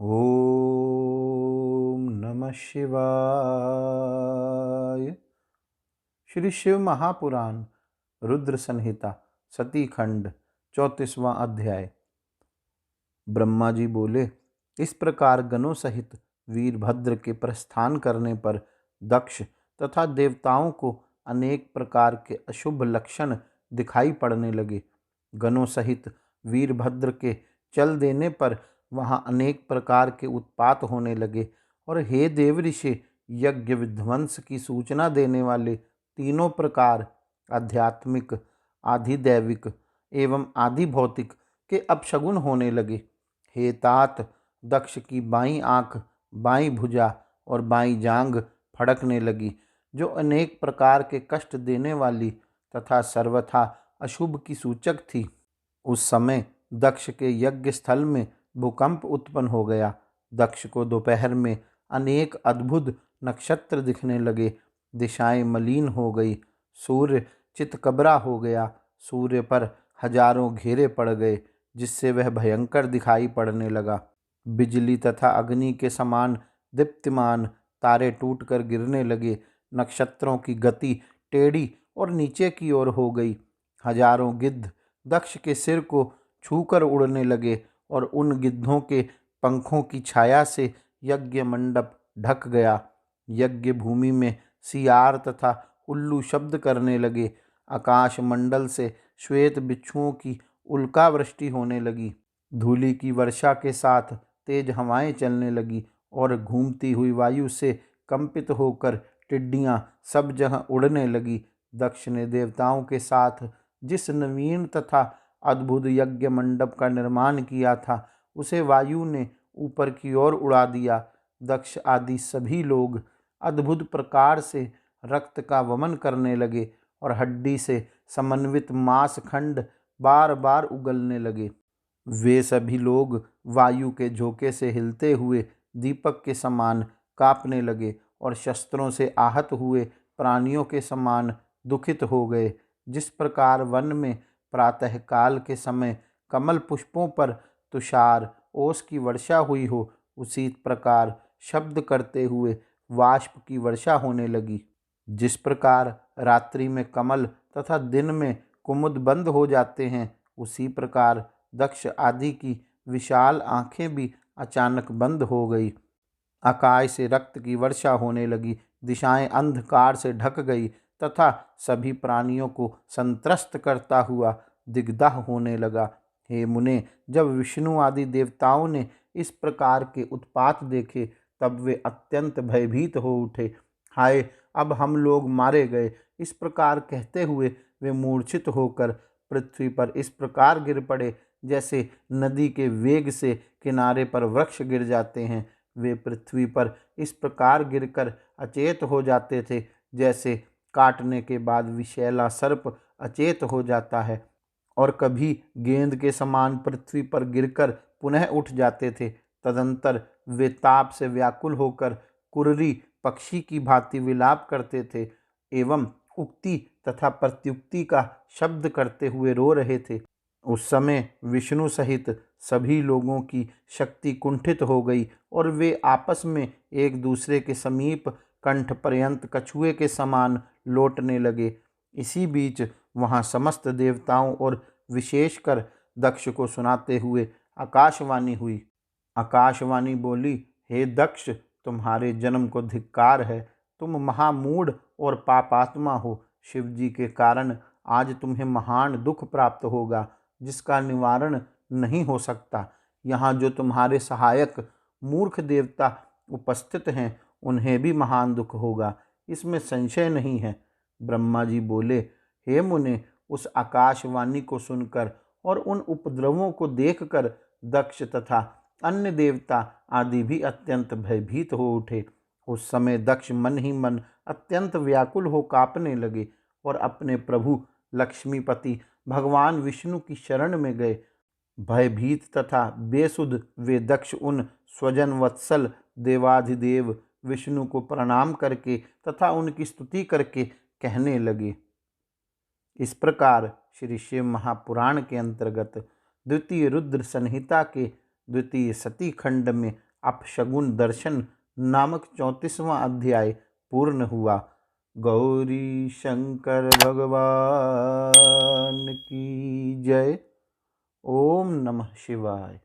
ओम नमः शिवाय। श्री शिव महापुराण रुद्र संहिता सती खंड 34वां अध्याय। ब्रह्मा जी बोले, इस प्रकार गणों सहित वीरभद्र के प्रस्थान करने पर दक्ष तथा देवताओं को अनेक प्रकार के अशुभ लक्षण दिखाई पड़ने लगे। गणों सहित वीरभद्र के चल देने पर वहां अनेक प्रकार के उत्पात होने लगे और हे देवऋषि, यज्ञ विध्वंस की सूचना देने वाले तीनों प्रकार आध्यात्मिक, आधिदैविक एवं आधि भौतिक के अपशगुन होने लगे। हे तात, दक्ष की बाईं आंख, बाईं भुजा और बाईं जांघ फड़कने लगी, जो अनेक प्रकार के कष्ट देने वाली तथा सर्वथा अशुभ की सूचक थी। उस समय दक्ष के यज्ञ स्थल में भूकंप उत्पन्न हो गया। दक्ष को दोपहर में अनेक अद्भुत नक्षत्र दिखने लगे। दिशाएं मलिन हो गई। सूर्य चितकबरा हो गया। सूर्य पर हजारों घेरे पड़ गए, जिससे वह भयंकर दिखाई पड़ने लगा। बिजली तथा अग्नि के समान दीप्तिमान तारे टूटकर गिरने लगे। नक्षत्रों की गति टेढ़ी और नीचे की ओर हो गई। हजारों गिद्ध दक्ष के सिर को छूकर उड़ने लगे और उन गिद्धों के पंखों की छाया से यज्ञ मंडप ढक गया। यज्ञ भूमि में सियार तथा उल्लू शब्द करने लगे। आकाश मंडल से श्वेत बिच्छुओं की उल्कावृष्टि होने लगी। धूलि की वर्षा के साथ तेज हवाएं चलने लगी और घूमती हुई वायु से कंपित होकर टिड्डियां सब जगह उड़ने लगी। दक्ष ने देवताओं के साथ जिस नवीन तथा अद्भुत यज्ञ मंडप का निर्माण किया था, उसे वायु ने ऊपर की ओर उड़ा दिया। दक्ष आदि सभी लोग अद्भुत प्रकार से रक्त का वमन करने लगे और हड्डी से समन्वित मांस खंड बार बार उगलने लगे। वे सभी लोग वायु के झोंके से हिलते हुए दीपक के समान कांपने लगे और शस्त्रों से आहत हुए प्राणियों के समान दुखित हो गए। जिस प्रकार वन में प्रातः काल के समय कमल पुष्पों पर तुषार ओस की वर्षा हुई हो, उसी प्रकार शब्द करते हुए वाष्प की वर्षा होने लगी। जिस प्रकार रात्रि में कमल तथा दिन में कुमुद बंद हो जाते हैं, उसी प्रकार दक्ष आदि की विशाल आंखें भी अचानक बंद हो गई। आकाश से रक्त की वर्षा होने लगी। दिशाएं अंधकार से ढक गई तथा सभी प्राणियों को संत्रस्त करता हुआ दिग्दाह होने लगा। हे मुने, जब विष्णु आदि देवताओं ने इस प्रकार के उत्पात देखे, तब वे अत्यंत भयभीत हो उठे। हाय, अब हम लोग मारे गए, इस प्रकार कहते हुए वे मूर्छित होकर पृथ्वी पर इस प्रकार गिर पड़े, जैसे नदी के वेग से किनारे पर वृक्ष गिर जाते हैं। वे पृथ्वी पर इस प्रकार गिरकर अचेत हो जाते थे, जैसे काटने के बाद विषैला सर्प अचेत हो जाता है, और कभी गेंद के समान पृथ्वी पर गिरकर पुनः उठ जाते थे। तदंतर वे ताप से व्याकुल होकर कुर्री पक्षी की भांति विलाप करते थे एवं उक्ति तथा प्रत्युक्ति का शब्द करते हुए रो रहे थे। उस समय विष्णु सहित सभी लोगों की शक्ति कुंठित हो गई और वे आपस में एक दूसरे के समीप कंठ पर्यंत कछुए के समान लौटने लगे। इसी बीच वहां समस्त देवताओं और विशेषकर दक्ष को सुनाते हुए आकाशवाणी हुई। आकाशवाणी बोली, हे दक्ष, तुम्हारे जन्म को धिक्कार है। तुम महामूढ़ और पापात्मा हो। शिवजी के कारण आज तुम्हें महान दुख प्राप्त होगा, जिसका निवारण नहीं हो सकता। यहाँ जो तुम्हारे सहायक मूर्ख देवता उपस्थित हैं, उन्हें भी महान दुख होगा, इसमें संशय नहीं है। ब्रह्मा जी बोले, हे मुने, उस आकाशवाणी को सुनकर और उन उपद्रवों को देखकर दक्ष तथा अन्य देवता आदि भी अत्यंत भयभीत हो उठे। उस समय दक्ष मन ही मन अत्यंत व्याकुल हो कांपने लगे और अपने प्रभु लक्ष्मीपति भगवान विष्णु की शरण में गए। भयभीत तथा बेसुध वे दक्ष उन स्वजन वत्सल देवाधिदेव विष्णु को प्रणाम करके तथा उनकी स्तुति करके कहने लगे। इस प्रकार श्री शिव महापुराण के अंतर्गत द्वितीय रुद्र संहिता के द्वितीय सती खंड में अपशगुन दर्शन नामक 34वां अध्याय पूर्ण हुआ। गौरी शंकर भगवान की जय। ओम नमः शिवाय।